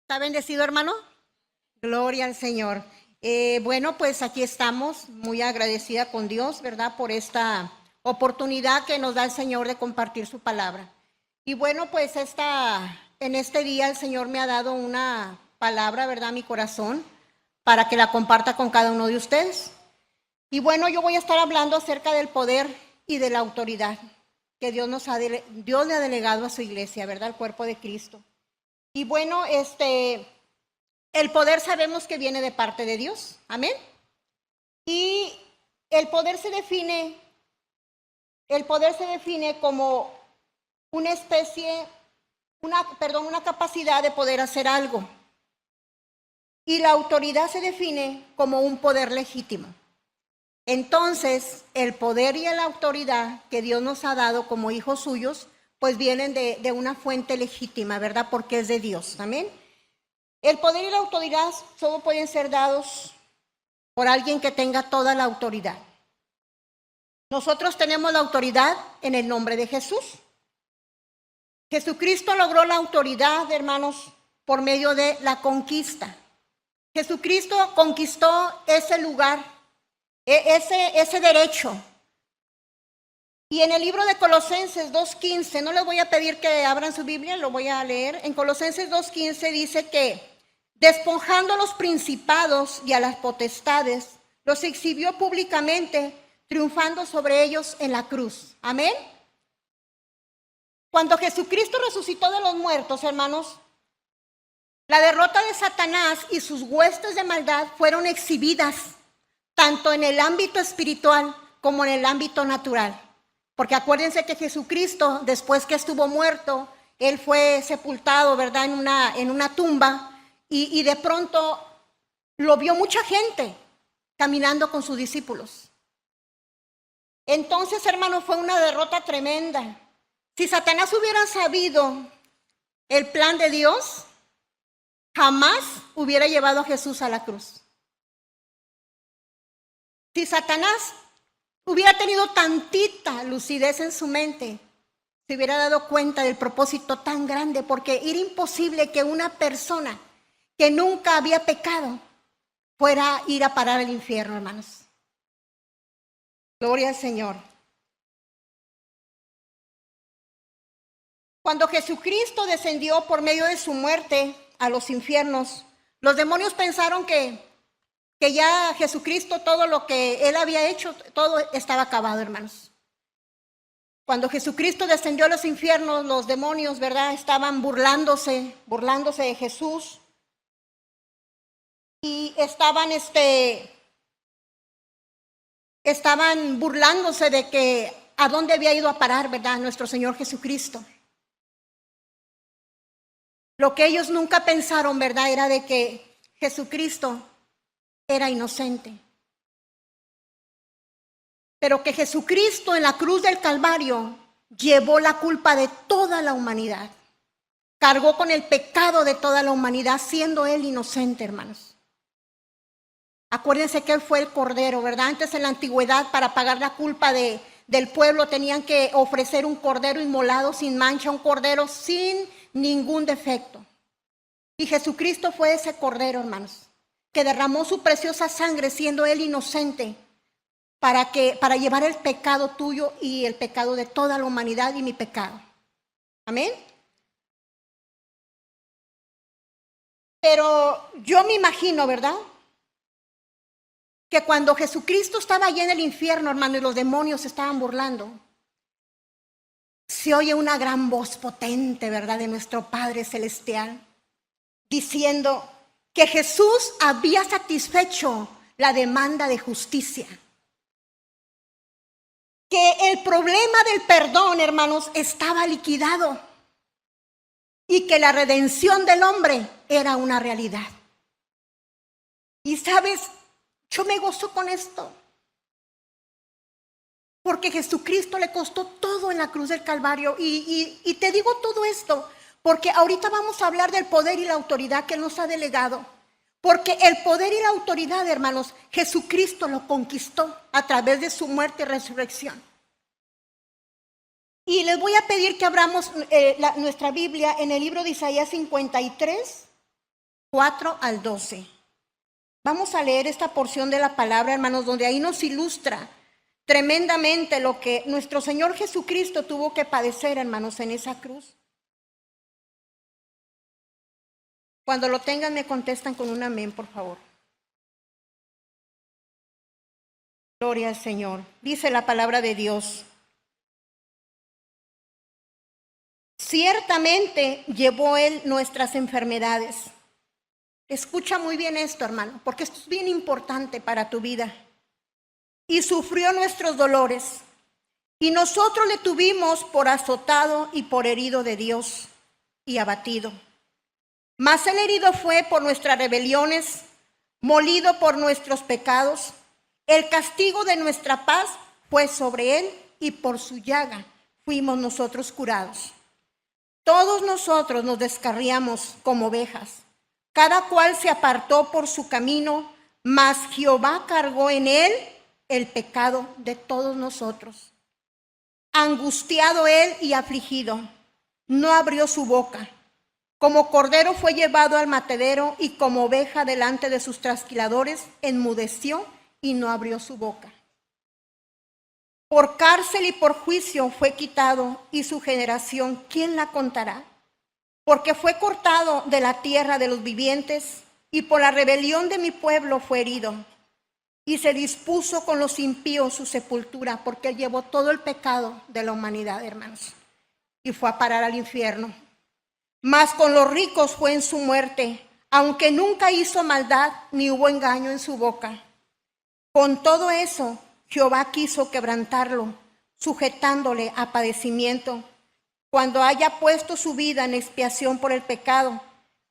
¿Está bendecido, hermano? Gloria al Señor. Bueno, pues aquí estamos, muy agradecida con Dios, ¿verdad? Por esta oportunidad que nos da el Señor de compartir su palabra. Y bueno, pues en este día el Señor me ha dado una palabra, ¿verdad? A mi corazón, para que la comparta con cada uno de ustedes. Y bueno, yo voy a estar hablando acerca del poder y de la autoridad que Dios le ha delegado a su iglesia, ¿verdad? El cuerpo de Cristo. Y bueno, el poder sabemos que viene de parte de Dios, amén. Y el poder se define como una una capacidad de poder hacer algo. Y la autoridad se define como un poder legítimo. Entonces, el poder y la autoridad que Dios nos ha dado como hijos suyos, pues vienen de una fuente legítima, ¿verdad? Porque es de Dios, amén. El poder y la autoridad solo pueden ser dados por alguien que tenga toda la autoridad. Nosotros tenemos la autoridad en el nombre de Jesús. Jesucristo logró la autoridad, hermanos, por medio de la conquista. Jesucristo conquistó ese lugar, ese derecho. Y en el libro de Colosenses 2:15, no les voy a pedir que abran su Biblia, lo voy a leer. En Colosenses 2:15 dice que despojando a los principados y a las potestades, los exhibió públicamente, triunfando sobre ellos en la cruz. Amén. Cuando Jesucristo resucitó de los muertos, hermanos, la derrota de Satanás y sus huestes de maldad fueron exhibidas tanto en el ámbito espiritual como en el ámbito natural. Porque acuérdense que Jesucristo, después que estuvo muerto, Él fue sepultado, ¿verdad?, en una tumba, y de pronto lo vio mucha gente caminando con sus discípulos. Entonces, hermano, fue una derrota tremenda. Si Satanás hubiera sabido el plan de Dios, jamás hubiera llevado a Jesús a la cruz. Si Satanás hubiera tenido tantita lucidez en su mente, se hubiera dado cuenta del propósito tan grande, porque era imposible que una persona que nunca había pecado fuera a ir a parar al infierno, hermanos. Gloria al Señor. Cuando Jesucristo descendió por medio de su muerte a los infiernos, los demonios pensaron que ya Jesucristo, todo lo que Él había hecho, todo estaba acabado, hermanos. Cuando Jesucristo descendió a los infiernos, los demonios, ¿verdad?, estaban burlándose de Jesús. Y estaban burlándose de que a dónde había ido a parar, ¿verdad?, nuestro Señor Jesucristo. Lo que ellos nunca pensaron, ¿verdad?, era de que Jesucristo era inocente. Pero que Jesucristo en la cruz del Calvario llevó la culpa de toda la humanidad. Cargó con el pecado de toda la humanidad, siendo Él inocente, hermanos. Acuérdense que Él fue el Cordero, ¿verdad? Antes, en la antigüedad, para pagar la culpa del pueblo, tenían que ofrecer un cordero inmolado sin mancha, un cordero sin ningún defecto. Y Jesucristo fue ese cordero, hermanos, que derramó su preciosa sangre, siendo Él inocente, para llevar el pecado tuyo y el pecado de toda la humanidad y mi pecado. Amén. Pero yo me imagino, ¿verdad?, que cuando Jesucristo estaba allí en el infierno, hermano, y los demonios se estaban burlando, se oye una gran voz potente, ¿verdad?, de nuestro Padre Celestial, diciendo que Jesús había satisfecho la demanda de justicia. Que el problema del perdón, hermanos, estaba liquidado. Y que la redención del hombre era una realidad. Y sabes, yo me gozo con esto, porque Jesucristo le costó todo en la cruz del Calvario. Y te digo todo esto porque ahorita vamos a hablar del poder y la autoridad que Él nos ha delegado. Porque el poder y la autoridad, hermanos, Jesucristo lo conquistó a través de su muerte y resurrección. Y les voy a pedir que abramos nuestra Biblia en el libro de Isaías 53. 4 al 12. Vamos a leer esta porción de la palabra, hermanos, donde ahí nos ilustra tremendamente lo que nuestro Señor Jesucristo tuvo que padecer, hermanos, en esa cruz. Cuando lo tengan, me contestan con un amén, por favor. Gloria al Señor. Dice la palabra de Dios. Ciertamente llevó Él nuestras enfermedades. Escucha muy bien esto, hermano, porque esto es bien importante para tu vida. Y sufrió nuestros dolores. Y nosotros le tuvimos por azotado y por herido de Dios y abatido. Mas el herido fue por nuestras rebeliones, molido por nuestros pecados. El castigo de nuestra paz fue sobre él, y por su llaga fuimos nosotros curados. Todos nosotros nos descarriamos como ovejas, cada cual se apartó por su camino, mas Jehová cargó en él el pecado de todos nosotros. Angustiado él y afligido, no abrió su boca. Como cordero fue llevado al matadero, y como oveja delante de sus trasquiladores, enmudeció y no abrió su boca. Por cárcel y por juicio fue quitado, y su generación, ¿quién la contará? Porque fue cortado de la tierra de los vivientes, y por la rebelión de mi pueblo fue herido. Y se dispuso con los impíos su sepultura, porque él llevó todo el pecado de la humanidad, hermanos, y fue a parar al infierno. Mas con los ricos fue en su muerte, aunque nunca hizo maldad, ni hubo engaño en su boca. Con todo eso, Jehová quiso quebrantarlo, sujetándole a padecimiento. Cuando haya puesto su vida en expiación por el pecado,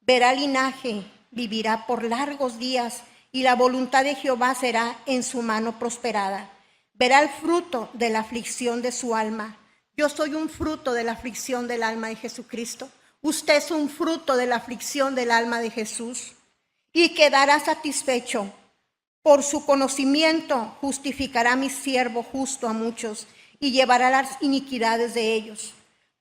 verá linaje, vivirá por largos días, y la voluntad de Jehová será en su mano prosperada. Verá el fruto de la aflicción de su alma. Yo soy un fruto de la aflicción del alma de Jesucristo. Usted es un fruto de la aflicción del alma de Jesús, y quedará satisfecho. Por su conocimiento justificará a mi siervo justo a muchos, y llevará las iniquidades de ellos.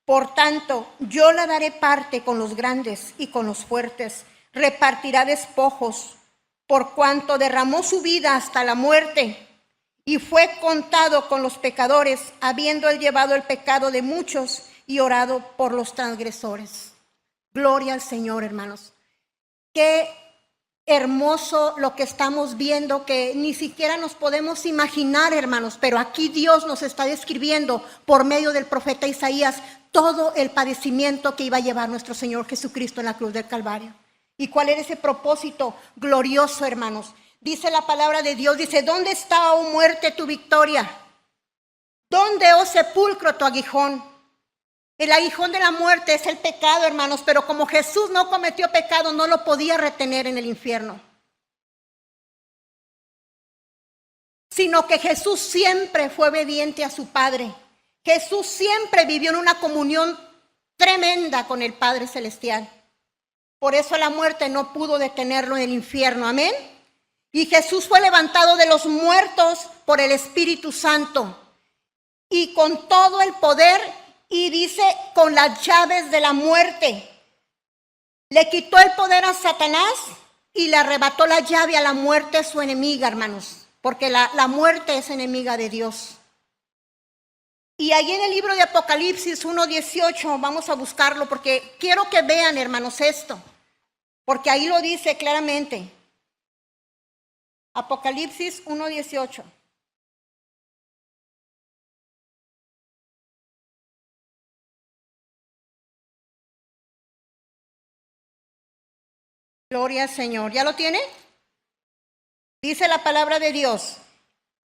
Por tanto, yo le daré parte con los grandes y con los fuertes, repartirá despojos, por cuanto derramó su vida hasta la muerte, y fue contado con los pecadores, habiendo él llevado el pecado de muchos y orado por los transgresores. Gloria al Señor, hermanos. Qué hermoso lo que estamos viendo, que ni siquiera nos podemos imaginar, hermanos, pero aquí Dios nos está describiendo por medio del profeta Isaías todo el padecimiento que iba a llevar nuestro Señor Jesucristo en la cruz del Calvario. ¿Y cuál era ese propósito glorioso, hermanos? Dice la palabra de Dios, dice: ¿dónde está, oh muerte, tu victoria? ¿Dónde, oh sepulcro, tu aguijón? El aguijón de la muerte es el pecado, hermanos, pero como Jesús no cometió pecado, no lo podía retener en el infierno. Sino que Jesús siempre fue obediente a su Padre. Jesús siempre vivió en una comunión tremenda con el Padre Celestial. Por eso la muerte no pudo detenerlo en el infierno, amén. Y Jesús fue levantado de los muertos por el Espíritu Santo, y con todo el poder, y dice, con las llaves de la muerte. Le quitó el poder a Satanás y le arrebató la llave a la muerte, su enemiga, hermanos, porque la muerte es enemiga de Dios. Y ahí en el libro de Apocalipsis 1:18, vamos a buscarlo porque quiero que vean, hermanos, esto, porque ahí lo dice claramente. Apocalipsis 1:18. Gloria al Señor. ¿Ya lo tiene? Dice la palabra de Dios: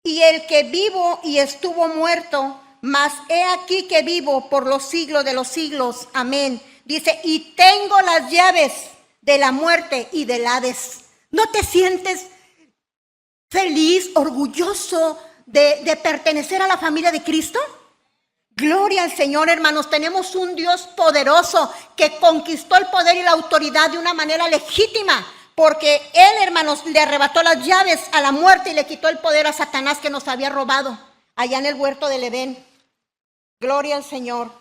y el que vivo y estuvo muerto, mas he aquí que vivo por los siglos de los siglos. Amén. Dice: y tengo las llaves de la muerte y del Hades. ¿No te sientes feliz, orgulloso de pertenecer a la familia de Cristo? Gloria al Señor, hermanos. Tenemos un Dios poderoso que conquistó el poder y la autoridad de una manera legítima, porque Él, hermanos, le arrebató las llaves a la muerte y le quitó el poder a Satanás, que nos había robado allá en el huerto del Edén. Gloria al Señor.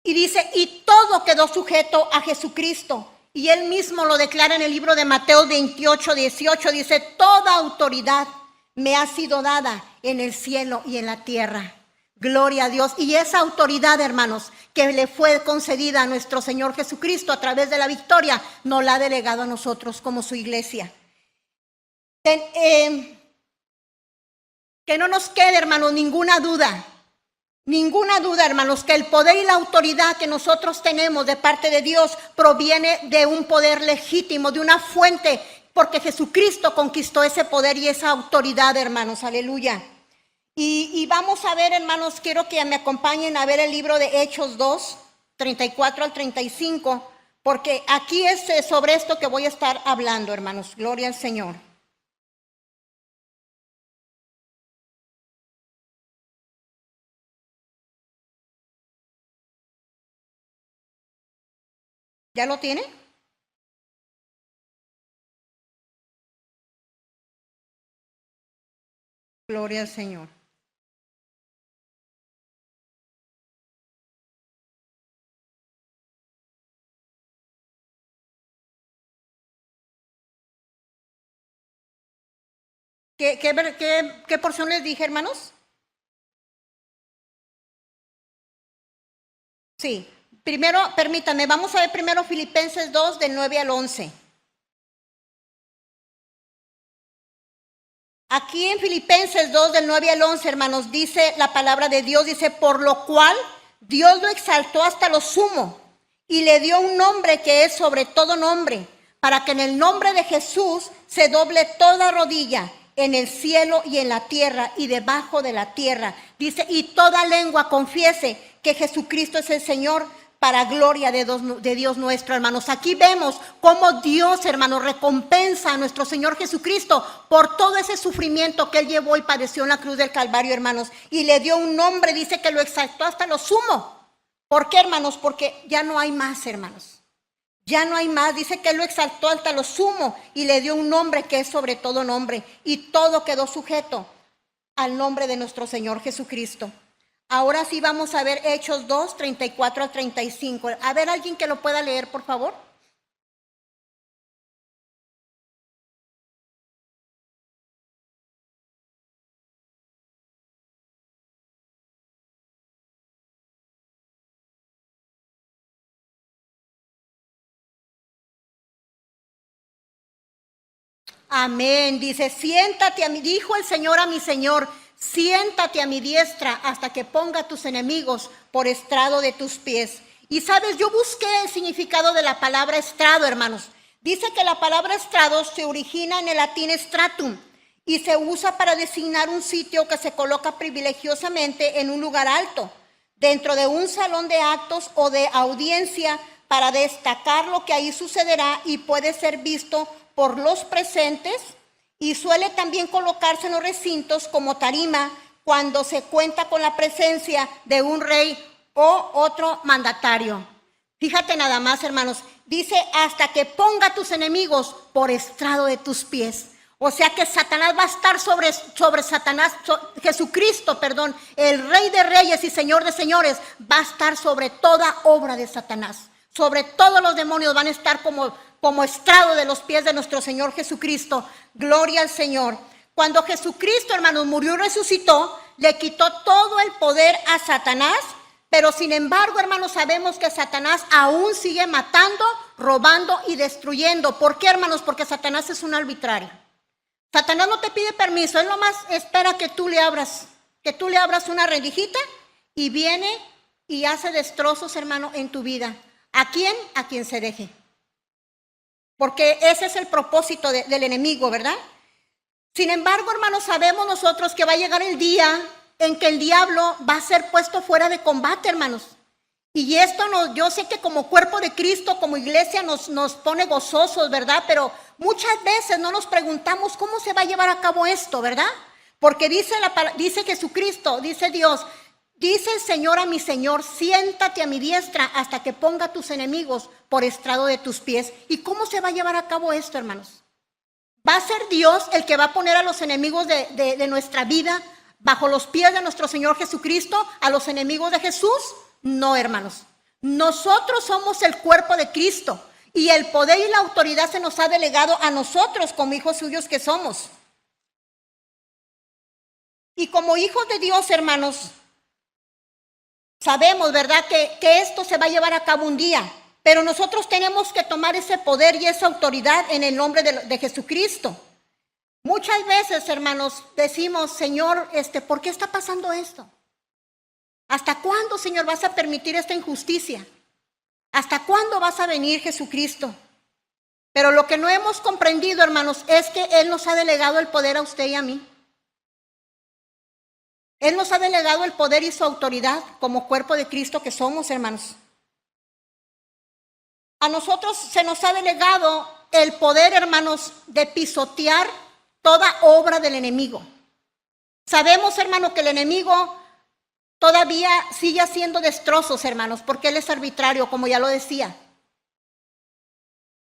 Y dice: y todo todo quedó sujeto a Jesucristo. Y él mismo lo declara en el libro de Mateo 28, 18. Dice, toda autoridad me ha sido dada en el cielo y en la tierra. Gloria a Dios. Y esa autoridad, hermanos, que le fue concedida a nuestro Señor Jesucristo a través de la victoria, nos la ha delegado a nosotros como su iglesia. Que no nos quede, hermanos, ninguna duda, hermanos, que el poder y la autoridad que nosotros tenemos de parte de Dios proviene de un poder legítimo, de una fuente, porque Jesucristo conquistó ese poder y esa autoridad, hermanos, aleluya. Y vamos a ver, hermanos, quiero que me acompañen a ver el libro de Hechos 2, 34 al 35, porque aquí es sobre esto que voy a estar hablando, hermanos. Gloria al Señor. ¿Ya lo tiene? Gloria al Señor. ¿Qué porción les dije, hermanos? Sí. Primero, permítanme, vamos a ver primero Filipenses 2, del 9 al 11. Aquí en Filipenses 2, del 9 al 11, hermanos, dice la palabra de Dios, dice, por lo cual Dios lo exaltó hasta lo sumo y le dio un nombre que es sobre todo nombre, para que en el nombre de Jesús se doble toda rodilla en el cielo y en la tierra y debajo de la tierra. Dice, y toda lengua confiese que Jesucristo es el Señor, para gloria de Dios nuestro, hermanos. Aquí vemos cómo Dios, hermanos, recompensa a nuestro Señor Jesucristo por todo ese sufrimiento que Él llevó y padeció en la cruz del Calvario, hermanos. Y le dio un nombre, dice que lo exaltó hasta lo sumo. ¿Por qué, hermanos? Porque ya no hay más, hermanos. Ya no hay más. Dice que Él lo exaltó hasta lo sumo y le dio un nombre que es sobre todo nombre. Y todo quedó sujeto al nombre de nuestro Señor Jesucristo. Ahora sí vamos a ver Hechos 2, 34 al 35. A ver, alguien que lo pueda leer, por favor. Amén. Dice, siéntate a mí, dijo el Señor a mi Señor, siéntate a mi diestra hasta que ponga a tus enemigos por estrado de tus pies. Y sabes, yo busqué el significado de la palabra estrado, hermanos. Dice que la palabra estrado se origina en el latín stratum y se usa para designar un sitio que se coloca privilegiosamente en un lugar alto, dentro de un salón de actos o de audiencia, para destacar lo que ahí sucederá y puede ser visto por los presentes, y suele también colocarse en los recintos como tarima cuando se cuenta con la presencia de un rey o otro mandatario. Fíjate nada más, hermanos, dice hasta que ponga a tus enemigos por estrado de tus pies. O sea que Satanás va a estar sobre Jesucristo, el Rey de Reyes y Señor de Señores, va a estar sobre toda obra de Satanás. Sobre todos los demonios van a estar como estrado de los pies de nuestro Señor Jesucristo. Gloria al Señor. Cuando Jesucristo, hermanos, murió y resucitó, le quitó todo el poder a Satanás, pero sin embargo, hermanos, sabemos que Satanás aún sigue matando, robando y destruyendo. ¿Por qué, hermanos? Porque Satanás es un arbitrario. Satanás no te pide permiso, él nomás espera que tú le abras una rendijita y viene y hace destrozos, hermano, en tu vida. ¿A quién? A quien se deje. Porque ese es el propósito del enemigo, ¿verdad? Sin embargo, hermanos, sabemos nosotros que va a llegar el día en que el diablo va a ser puesto fuera de combate, hermanos. Y esto yo sé que como cuerpo de Cristo, como iglesia, nos pone gozosos, ¿verdad? Pero muchas veces no nos preguntamos cómo se va a llevar a cabo esto, ¿verdad? Porque dice Jesucristo, dice Dios, dice el Señor a mi Señor, siéntate a mi diestra hasta que ponga a tus enemigos por estrado de tus pies. ¿Y cómo se va a llevar a cabo esto, hermanos? ¿Va a ser Dios el que va a poner a los enemigos de nuestra vida bajo los pies de nuestro Señor Jesucristo, a los enemigos de Jesús? No, hermanos. Nosotros somos el cuerpo de Cristo y el poder y la autoridad se nos ha delegado a nosotros como hijos suyos que somos. Y como hijos de Dios, hermanos, sabemos, ¿verdad?, que esto se va a llevar a cabo un día. Pero nosotros tenemos que tomar ese poder y esa autoridad en el nombre de Jesucristo. Muchas veces, hermanos, decimos, Señor, ¿por qué está pasando esto? ¿Hasta cuándo, Señor, vas a permitir esta injusticia? ¿Hasta cuándo vas a venir, Jesucristo? Pero lo que no hemos comprendido, hermanos, es que Él nos ha delegado el poder a usted y a mí. Él nos ha delegado el poder y su autoridad como cuerpo de Cristo que somos, hermanos. A nosotros se nos ha delegado el poder, hermanos, de pisotear toda obra del enemigo. Sabemos, hermanos, que el enemigo todavía sigue haciendo destrozos, hermanos, porque Él es arbitrario, como ya lo decía.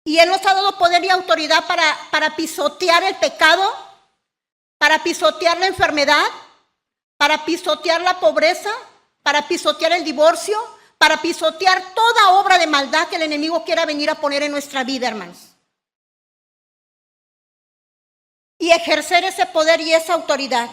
Y Él nos ha dado poder y autoridad para pisotear el pecado, para pisotear la enfermedad, para pisotear la pobreza, para pisotear el divorcio, para pisotear toda obra de maldad que el enemigo quiera venir a poner en nuestra vida, hermanos. Y ejercer ese poder y esa autoridad.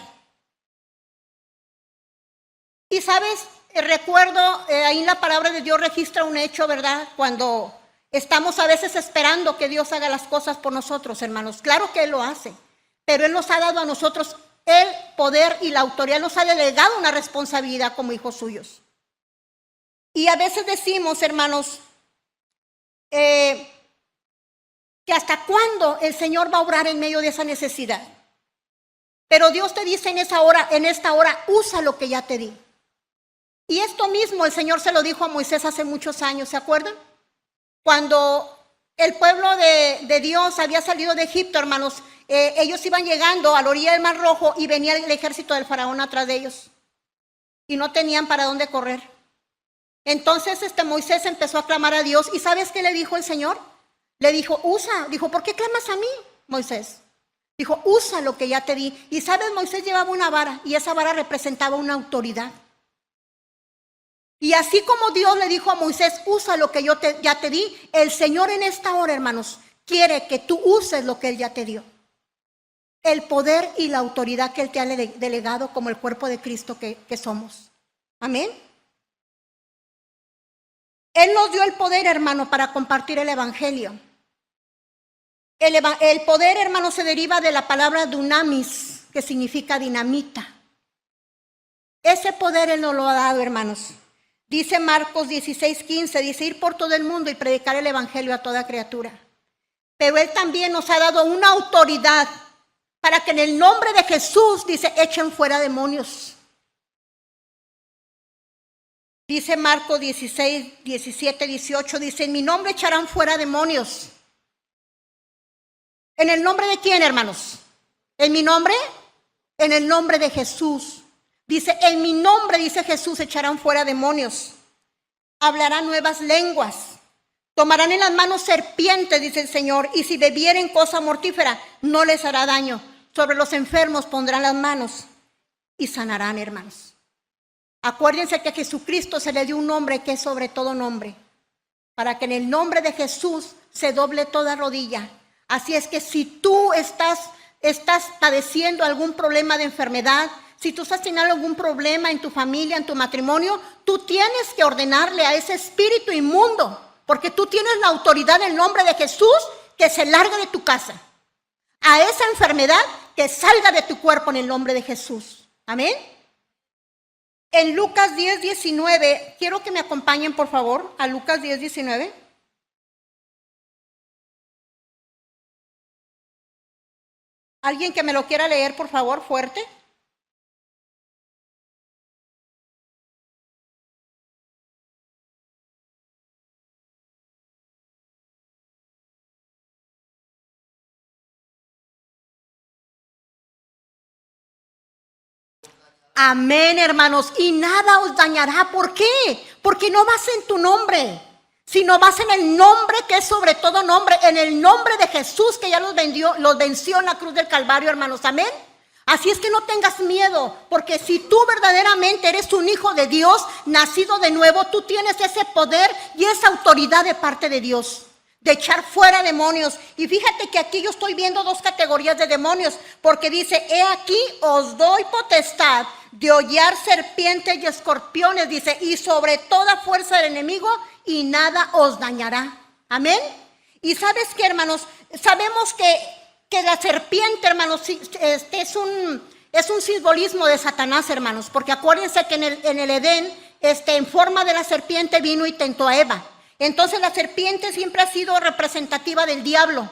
Y sabes, recuerdo, ahí en la palabra de Dios registra un hecho, ¿verdad? Cuando estamos a veces esperando que Dios haga las cosas por nosotros, hermanos. Claro que Él lo hace, pero Él nos ha dado a nosotros el poder y la autoridad, nos ha delegado una responsabilidad como hijos suyos. Y a veces decimos, hermanos, que hasta cuándo el Señor va a obrar en medio de esa necesidad. Pero Dios te dice en esta hora, usa lo que ya te di. Y esto mismo el Señor se lo dijo a Moisés hace muchos años, ¿se acuerdan? Cuando el pueblo de Dios había salido de Egipto, hermanos, ellos iban llegando a la orilla del Mar Rojo y venía el ejército del faraón atrás de ellos. Y no tenían para dónde correr. Entonces Moisés empezó a clamar a Dios. ¿Y sabes qué le dijo el Señor? Le dijo, dijo, ¿por qué clamas a mí, Moisés? Dijo, usa lo que ya te di. Y sabes, Moisés llevaba una vara y esa vara representaba una autoridad. Y así como Dios le dijo a Moisés, usa lo que ya te di, el Señor en esta hora, hermanos, quiere que tú uses lo que Él ya te dio. El poder y la autoridad que Él te ha delegado como el cuerpo de Cristo que somos. Amén. Él nos dio el poder, hermano, para compartir el evangelio. El poder, hermano, se deriva de la palabra dunamis, que significa dinamita. Ese poder Él nos lo ha dado, hermanos. Dice Marcos 16:15, dice, ir por todo el mundo y predicar el evangelio a toda criatura. Pero Él también nos ha dado una autoridad para que en el nombre de Jesús, dice, echen fuera demonios. Dice Marcos 16, 17, 18, dice, en mi nombre echarán fuera demonios. ¿En el nombre de quién, hermanos? ¿En mi nombre? En el nombre de Jesús. Dice, en mi nombre, dice Jesús, echarán fuera demonios. Hablarán nuevas lenguas. Tomarán en las manos serpientes, dice el Señor, y si bebieren cosa mortífera, no les hará daño. Sobre los enfermos pondrán las manos y sanarán, hermanos. Acuérdense que a Jesucristo se le dio un nombre que es sobre todo nombre, para que en el nombre de Jesús se doble toda rodilla. Así es que si tú estás padeciendo algún problema de enfermedad, si tú estás teniendo algún problema en tu familia, en tu matrimonio, tú tienes que ordenarle a ese espíritu inmundo, porque tú tienes la autoridad en el nombre de Jesús que se largue de tu casa. A esa enfermedad que salga de tu cuerpo en el nombre de Jesús. Amén. En Lucas 10, 19, quiero que me acompañen por favor a Lucas 10, 19. ¿Alguien que me lo quiera leer, por favor, fuerte? Amén, hermanos. Y nada os dañará. ¿Por qué? Porque no vas en tu nombre, sino vas en el nombre que es sobre todo nombre, en el nombre de Jesús que ya los venció en la cruz del Calvario, hermanos. Amén. Así es que no tengas miedo, porque si tú verdaderamente eres un hijo de Dios, nacido de nuevo, tú tienes ese poder y esa autoridad de parte de Dios, de echar fuera demonios. Y fíjate que aquí yo estoy viendo dos categorías de demonios, porque dice, he aquí os doy potestad de hollar serpientes y escorpiones, dice, y sobre toda fuerza del enemigo, y nada os dañará. Amén. Y sabes qué, hermanos, sabemos que la serpiente, hermanos, es un simbolismo de Satanás, hermanos, porque acuérdense que en el Edén, en forma de la serpiente vino y tentó a Eva. Entonces la serpiente siempre ha sido representativa del diablo.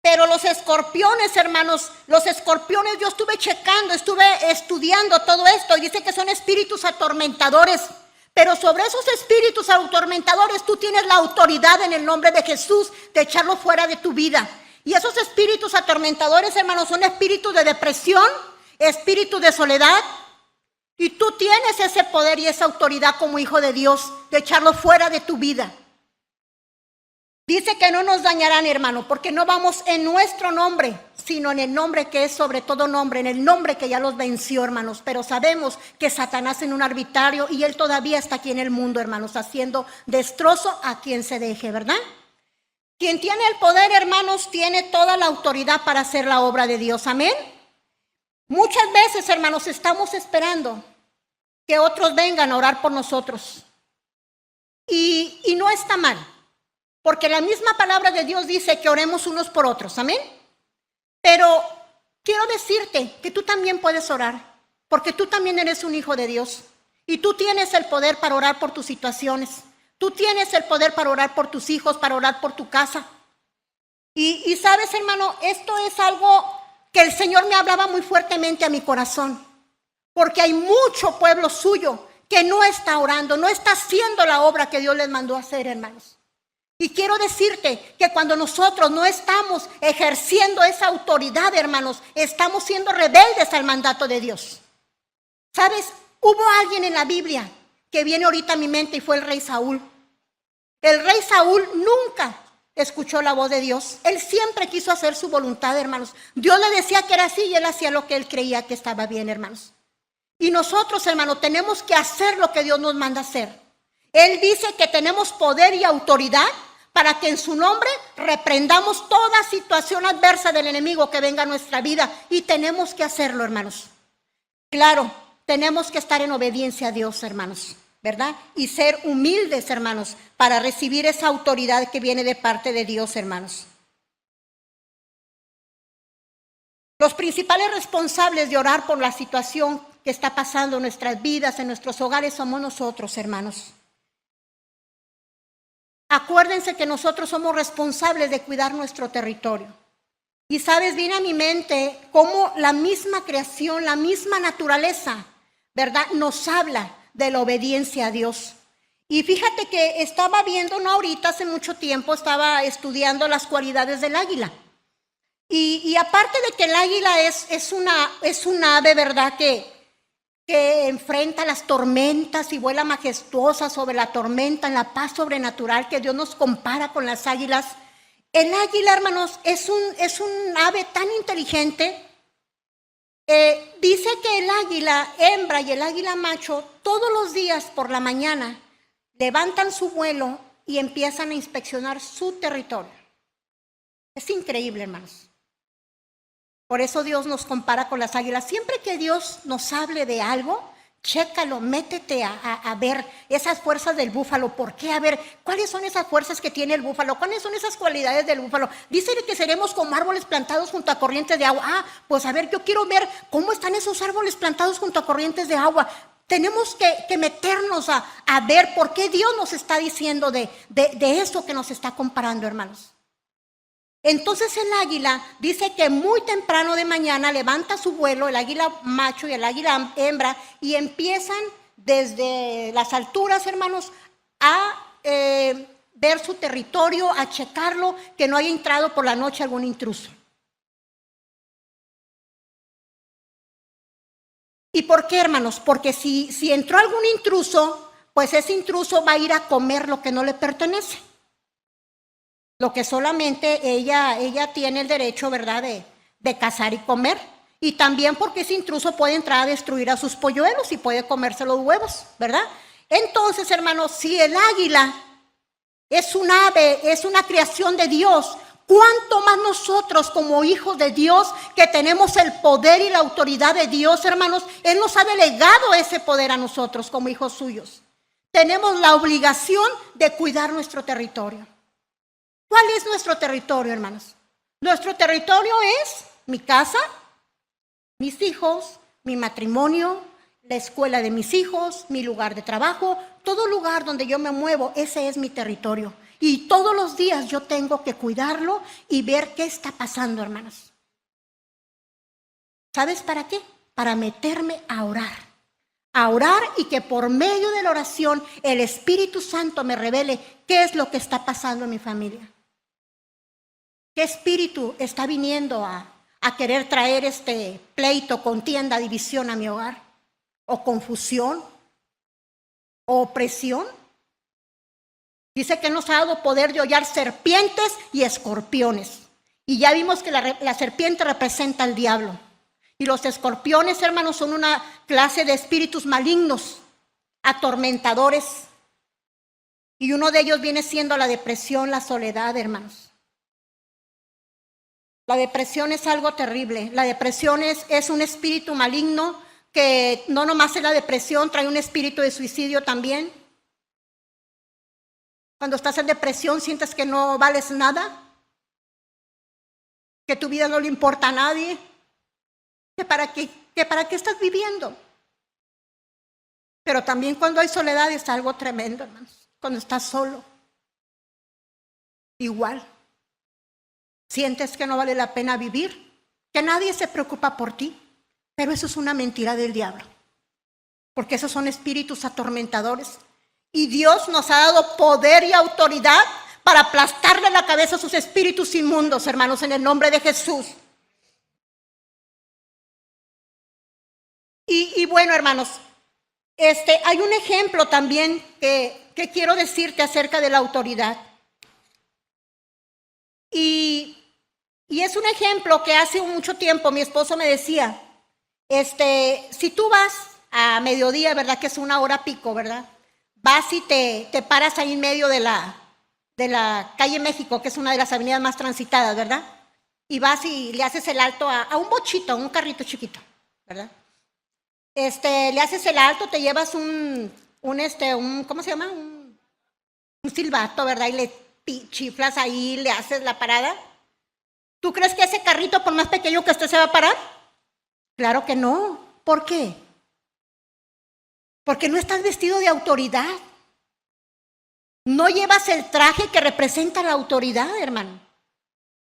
Pero los escorpiones, hermanos, los escorpiones, yo estuve checando, estuve estudiando todo esto, y dice que son espíritus atormentadores. Pero sobre esos espíritus atormentadores tú tienes la autoridad en el nombre de Jesús de echarlo fuera de tu vida. Y esos espíritus atormentadores, hermanos, son espíritus de depresión, espíritus de soledad. Y tú tienes ese poder y esa autoridad como hijo de Dios de echarlo fuera de tu vida. Dice que no nos dañarán, hermano, porque no vamos en nuestro nombre, sino en el nombre que es sobre todo nombre, en el nombre que ya los venció, hermanos. Pero sabemos que Satanás es un arbitrario y él todavía está aquí en el mundo, hermanos, haciendo destrozo a quien se deje, ¿verdad? Quien tiene el poder, hermanos, tiene toda la autoridad para hacer la obra de Dios. Amén. Muchas veces, hermanos, estamos esperando que otros vengan a orar por nosotros. Y no está mal, porque la misma palabra de Dios dice que oremos unos por otros. Amén. Pero quiero decirte que tú también puedes orar, porque tú también eres un hijo de Dios. Y tú tienes el poder para orar por tus situaciones. Tú tienes el poder para orar por tus hijos, para orar por tu casa. Y sabes, hermano, esto es algo que el Señor me hablaba muy fuertemente a mi corazón. Porque hay mucho pueblo suyo que no está orando, no está haciendo la obra que Dios les mandó a hacer, hermanos. Y quiero decirte que cuando nosotros no estamos ejerciendo esa autoridad, hermanos, estamos siendo rebeldes al mandato de Dios. ¿Sabes? Hubo alguien en la Biblia que viene ahorita a mi mente y fue el rey Saúl. El rey Saúl nunca escuchó la voz de Dios. Él siempre quiso hacer su voluntad, hermanos. Dios le decía que era así y él hacía lo que él creía que estaba bien, hermanos. Y nosotros, hermanos, tenemos que hacer lo que Dios nos manda hacer. Él dice que tenemos poder y autoridad para que en su nombre reprendamos toda situación adversa del enemigo que venga a nuestra vida. Y tenemos que hacerlo, hermanos. Claro, tenemos que estar en obediencia a Dios, hermanos, ¿verdad? Y ser humildes, hermanos, para recibir esa autoridad que viene de parte de Dios, hermanos. Los principales responsables de orar por la situación que está pasando en nuestras vidas, en nuestros hogares, somos nosotros, hermanos. Acuérdense que nosotros somos responsables de cuidar nuestro territorio. Y sabes, viene a mi mente cómo la misma creación, la misma naturaleza, ¿verdad?, nos habla de la obediencia a Dios. Y fíjate que estaba viendo, no ahorita, hace mucho tiempo, estaba estudiando las cualidades del águila. Y aparte de que el águila es una ave, ¿verdad?, que enfrenta las tormentas y vuela majestuosa sobre la tormenta en la paz sobrenatural que Dios nos compara con las águilas. El águila, hermanos, es un ave tan inteligente. Dice que el águila hembra y el águila macho todos los días por la mañana levantan su vuelo y empiezan a inspeccionar su territorio. Es increíble, hermanos. Por eso Dios nos compara con las águilas. Siempre que Dios nos hable de algo, chécalo, métete a ver esas fuerzas del búfalo. ¿Por qué? A ver, ¿cuáles son esas fuerzas que tiene el búfalo? ¿Cuáles son esas cualidades del búfalo? Dice que seremos como árboles plantados junto a corrientes de agua. Ah, pues a ver, yo quiero ver cómo están esos árboles plantados junto a corrientes de agua. Tenemos que meternos a ver por qué Dios nos está diciendo de eso que nos está comparando, hermanos. Entonces el águila dice que muy temprano de mañana levanta su vuelo, el águila macho y el águila hembra, y empiezan desde las alturas, hermanos, a ver su territorio, a checarlo, que no haya entrado por la noche algún intruso. ¿Y por qué, hermanos? Porque si entró algún intruso, pues ese intruso va a ir a comer lo que no le pertenece. Lo que solamente ella tiene el derecho, ¿verdad?, de cazar y comer. Y también porque ese intruso puede entrar a destruir a sus polluelos y puede comerse los huevos, ¿verdad? Entonces, hermanos, si el águila es un ave, es una creación de Dios, ¿cuánto más nosotros como hijos de Dios que tenemos el poder y la autoridad de Dios, hermanos? Él nos ha delegado ese poder a nosotros como hijos suyos. Tenemos la obligación de cuidar nuestro territorio. ¿Cuál es nuestro territorio, hermanos? Nuestro territorio es mi casa, mis hijos, mi matrimonio, la escuela de mis hijos, mi lugar de trabajo, todo lugar donde yo me muevo, ese es mi territorio. Y todos los días yo tengo que cuidarlo y ver qué está pasando, hermanos. ¿Sabes para qué? Para meterme a orar y que por medio de la oración el Espíritu Santo me revele qué es lo que está pasando en mi familia. ¿Qué espíritu está viniendo a querer traer este pleito, contienda, división a mi hogar? ¿O confusión? ¿O opresión? Dice que nos ha dado poder de hollar serpientes y escorpiones. Y ya vimos que la serpiente representa al diablo. Y los escorpiones, hermanos, son una clase de espíritus malignos, atormentadores. Y uno de ellos viene siendo la depresión, la soledad, hermanos. La depresión es algo terrible. La depresión es un espíritu maligno que no nomás es la depresión, trae un espíritu de suicidio también. Cuando estás en depresión sientes que no vales nada, que tu vida no le importa a nadie, que para qué estás viviendo. Pero también cuando hay soledad es algo tremendo, hermanos. Cuando estás solo, igual. Sientes que no vale la pena vivir, que nadie se preocupa por ti, pero eso es una mentira del diablo, porque esos son espíritus atormentadores. Y Dios nos ha dado poder y autoridad para aplastarle la cabeza a sus espíritus inmundos, hermanos, en el nombre de Jesús. Y bueno, hermanos, hay un ejemplo también que quiero decirte acerca de la autoridad. Y es un ejemplo que hace mucho tiempo mi esposo me decía, si tú vas a mediodía, ¿verdad? Que es una hora pico, ¿verdad? Vas y te paras ahí en medio de la calle México, que es una de las avenidas más transitadas, ¿verdad? Y vas y le haces el alto a un bochito, a un carrito chiquito, ¿verdad? Le haces el alto, te llevas un ¿cómo se llama? Un silbato, ¿verdad? Y le chiflas ahí, le haces la parada. ¿Tú crees que ese carrito, por más pequeño que esté, se va a parar? Claro que no. ¿Por qué? Porque no estás vestido de autoridad. No llevas el traje que representa la autoridad, hermano.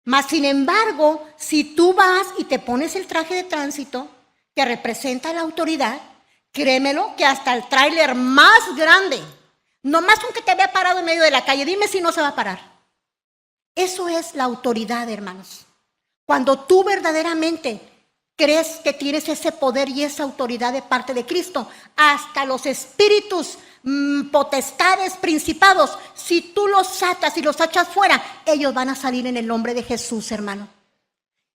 Mas, sin embargo, si tú vas y te pones el traje de tránsito que representa la autoridad, créemelo que hasta el tráiler más grande, nomás aunque te vea parado en medio de la calle, dime si no se va a parar. Eso es la autoridad, hermanos. Cuando tú verdaderamente crees que tienes ese poder y esa autoridad de parte de Cristo, hasta los espíritus, potestades, principados, si tú los atas y los echas fuera, ellos van a salir en el nombre de Jesús, hermano.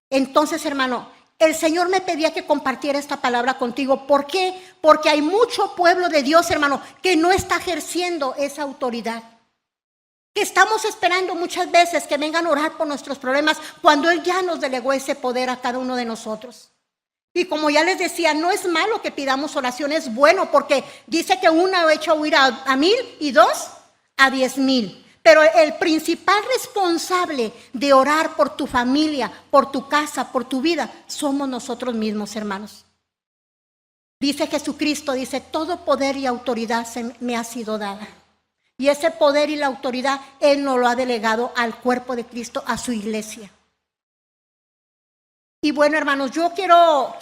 Entonces, hermano, el Señor me pedía que compartiera esta palabra contigo. ¿Por qué? Porque hay mucho pueblo de Dios, hermano, que no está ejerciendo esa autoridad. Que estamos esperando muchas veces que vengan a orar por nuestros problemas cuando Él ya nos delegó ese poder a cada uno de nosotros. Y como ya les decía, no es malo que pidamos oración, es bueno, porque dice que uno echa huir a 1000 y 2 a 10,000. Pero el principal responsable de orar por tu familia, por tu casa, por tu vida, somos nosotros mismos, hermanos. Dice Jesucristo, dice, todo poder y autoridad me ha sido dada. Y ese poder y la autoridad, Él nos lo ha delegado al cuerpo de Cristo, a su iglesia. Y bueno, hermanos, yo quiero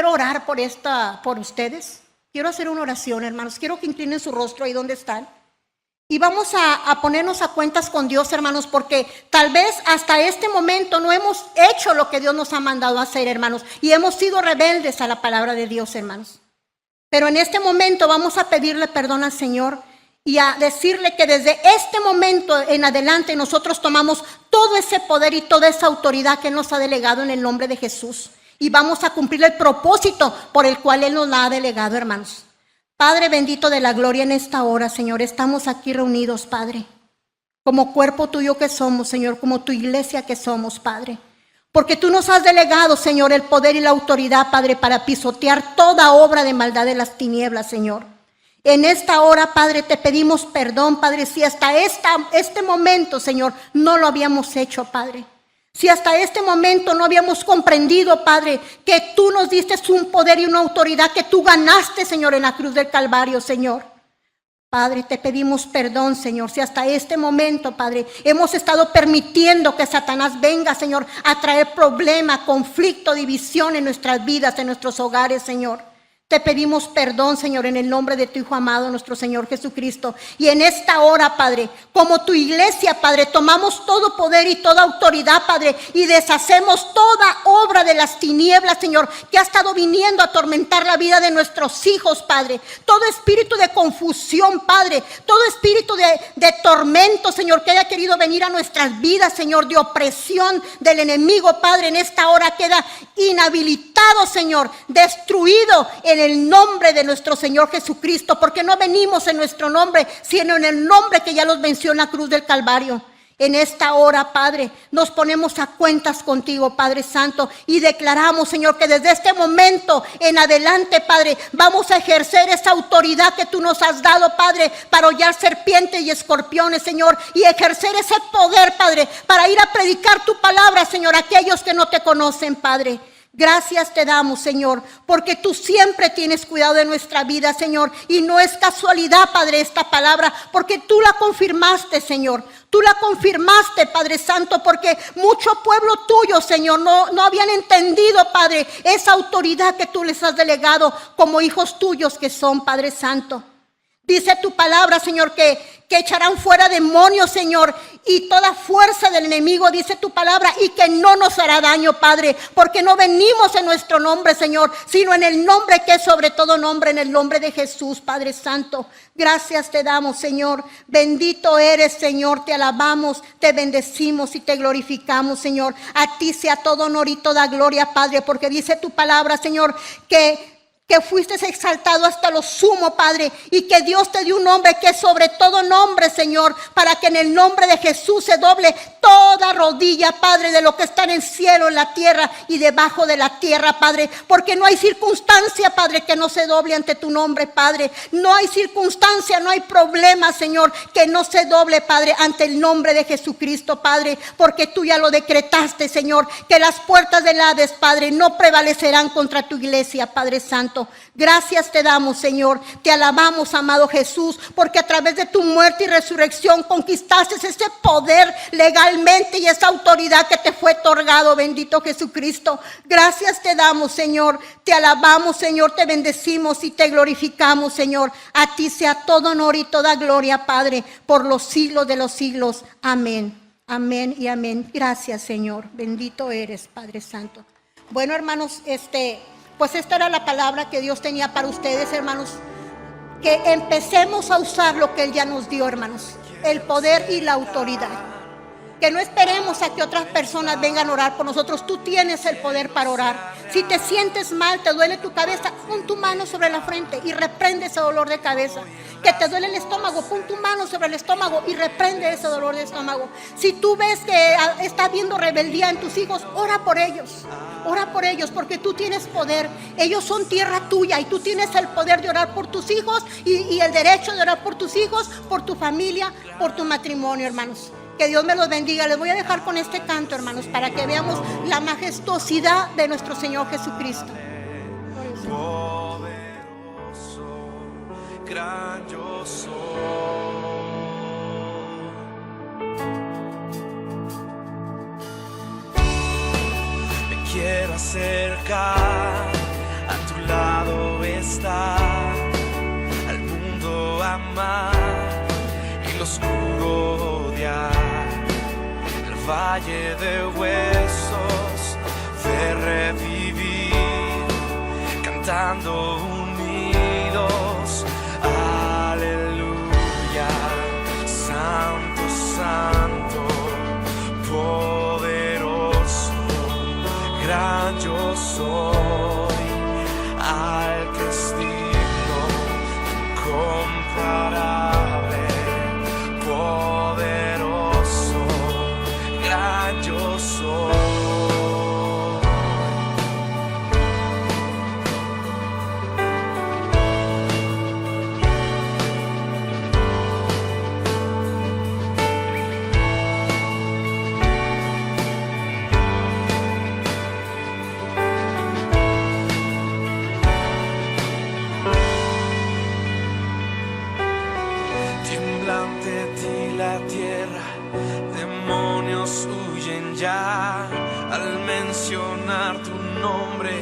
orar por ustedes. Quiero hacer una oración, hermanos. Quiero que inclinen su rostro ahí donde están. Y vamos a ponernos a cuentas con Dios, hermanos, porque tal vez hasta este momento no hemos hecho lo que Dios nos ha mandado a hacer, hermanos. Y hemos sido rebeldes a la palabra de Dios, hermanos. Pero en este momento vamos a pedirle perdón al Señor y a decirle que desde este momento en adelante nosotros tomamos todo ese poder y toda esa autoridad que Él nos ha delegado en el nombre de Jesús. Y vamos a cumplir el propósito por el cual Él nos la ha delegado, hermanos. Padre bendito de la gloria, en esta hora, Señor, estamos aquí reunidos, Padre, como cuerpo tuyo que somos, Señor, como tu iglesia que somos, Padre. Porque tú nos has delegado, Señor, el poder y la autoridad, Padre, para pisotear toda obra de maldad de las tinieblas, Señor. En esta hora, Padre, te pedimos perdón, Padre, si hasta este momento, Señor, no lo habíamos hecho, Padre. Si hasta este momento no habíamos comprendido, Padre, que tú nos diste un poder y una autoridad que tú ganaste, Señor, en la cruz del Calvario, Señor. Padre, te pedimos perdón, Señor, si hasta este momento, Padre, hemos estado permitiendo que Satanás venga, Señor, a traer problema, conflicto, división en nuestras vidas, en nuestros hogares, Señor. Te pedimos perdón, Señor, en el nombre de tu Hijo amado, nuestro Señor Jesucristo. Y en esta hora, Padre, como tu iglesia, Padre, tomamos todo poder y toda autoridad, Padre, y deshacemos toda obra de las tinieblas, Señor, que ha estado viniendo a atormentar la vida de nuestros hijos, Padre. Todo espíritu de confusión, Padre, todo espíritu de tormento, Señor, que haya querido venir a nuestras vidas, Señor, de opresión del enemigo, Padre, en esta hora queda inhabilitado, Señor, destruido en el nombre de nuestro Señor Jesucristo, porque no venimos en nuestro nombre, sino en el nombre que ya los venció en la cruz del Calvario. En esta hora, Padre, nos ponemos a cuentas contigo, Padre Santo, y declaramos, Señor, que desde este momento en adelante, Padre, vamos a ejercer esa autoridad que tú nos has dado, Padre, para hollar serpientes y escorpiones, Señor, y ejercer ese poder, Padre, para ir a predicar tu palabra, Señor, a aquellos que no te conocen, Padre. Gracias te damos, Señor, porque tú siempre tienes cuidado de nuestra vida, Señor, y no es casualidad, Padre, esta palabra, porque tú la confirmaste, Señor. Tú la confirmaste, Padre Santo, porque mucho pueblo tuyo, Señor, no habían entendido, Padre, esa autoridad que tú les has delegado como hijos tuyos que son, Padre Santo. Dice tu palabra, Señor, que echarán fuera demonios, Señor, y toda fuerza del enemigo, dice tu palabra, y que no nos hará daño, Padre, porque no venimos en nuestro nombre, Señor, sino en el nombre que es sobre todo nombre, en el nombre de Jesús, Padre Santo. Gracias te damos, Señor. Bendito eres, Señor, te alabamos, te bendecimos y te glorificamos, Señor. A ti sea todo honor y toda gloria, Padre, porque dice tu palabra, Señor, que fuiste exaltado hasta lo sumo, Padre, y que Dios te dio un nombre que es sobre todo nombre, Señor, para que en el nombre de Jesús se doble toda rodilla, Padre, de lo que está en el cielo, en la tierra y debajo de la tierra, Padre, porque no hay circunstancia, Padre, que no se doble ante tu nombre, Padre. No hay circunstancia, no hay problema, Señor, que no se doble, Padre, ante el nombre de Jesucristo, Padre, porque tú ya lo decretaste, Señor, que las puertas del Hades, Padre, no prevalecerán contra tu iglesia, Padre Santo. Gracias te damos, Señor, te alabamos, amado Jesús, porque a través de tu muerte y resurrección conquistaste ese poder legalmente y esa autoridad que te fue otorgado, bendito Jesucristo. Gracias te damos, Señor, te alabamos, Señor, te bendecimos y te glorificamos, Señor. A ti sea todo honor y toda gloria, Padre, por los siglos de los siglos. Amén, amén y amén. Gracias, Señor, bendito eres, Padre Santo. Bueno, hermanos, pues esta era la palabra que Dios tenía para ustedes, hermanos. Que empecemos a usar lo que Él ya nos dio, hermanos. El poder y la autoridad. Que no esperemos a que otras personas vengan a orar por nosotros. Tú tienes el poder para orar. Si te sientes mal, te duele tu cabeza, pon tu mano sobre la frente y reprende ese dolor de cabeza. Que te duele el estómago, pon tu mano sobre el estómago y reprende ese dolor de estómago. Si tú ves que está habiendo rebeldía en tus hijos, ora por ellos. Ora por ellos porque tú tienes poder. Ellos son tierra tuya y tú tienes el poder de orar por tus hijos y el derecho de orar por tus hijos, por tu familia, por tu matrimonio, hermanos. Que Dios me los bendiga. Les voy a dejar con este canto, hermanos, para que veamos la majestuosidad de nuestro Señor Jesucristo. Poderoso, gran yo soy. Me quiero acercar, a tu lado estar, al mundo amar y lo oscuro odiar. Valle de huesos, de revivir, cantando unidos, aleluya, santo, santo, la tierra, demonios huyen ya al mencionar tu nombre,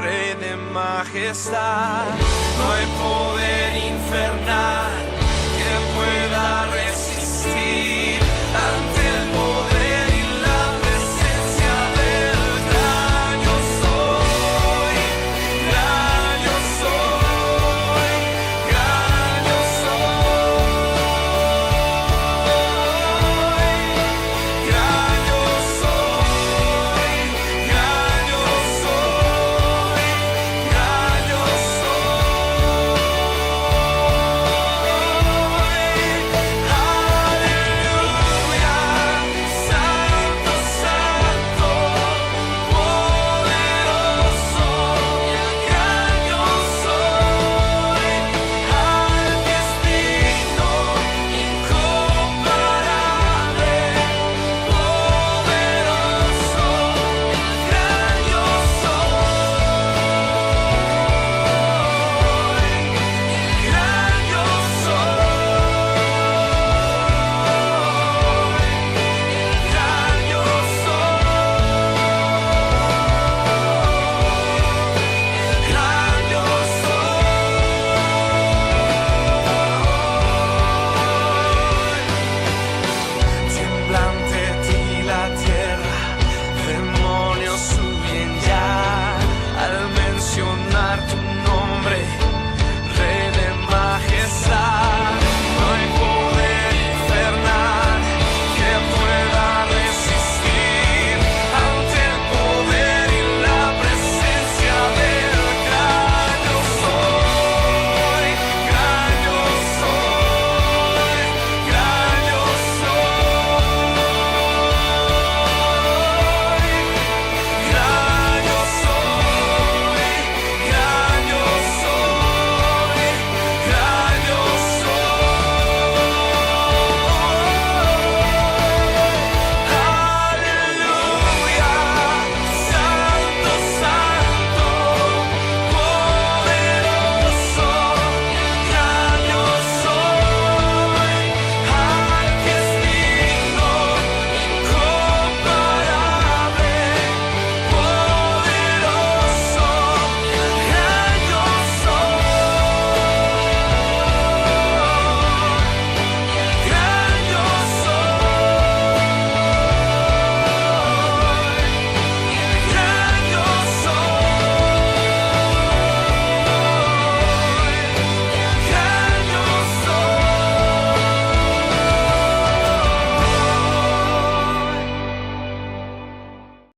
Rey de majestad. No hay poder infernal que pueda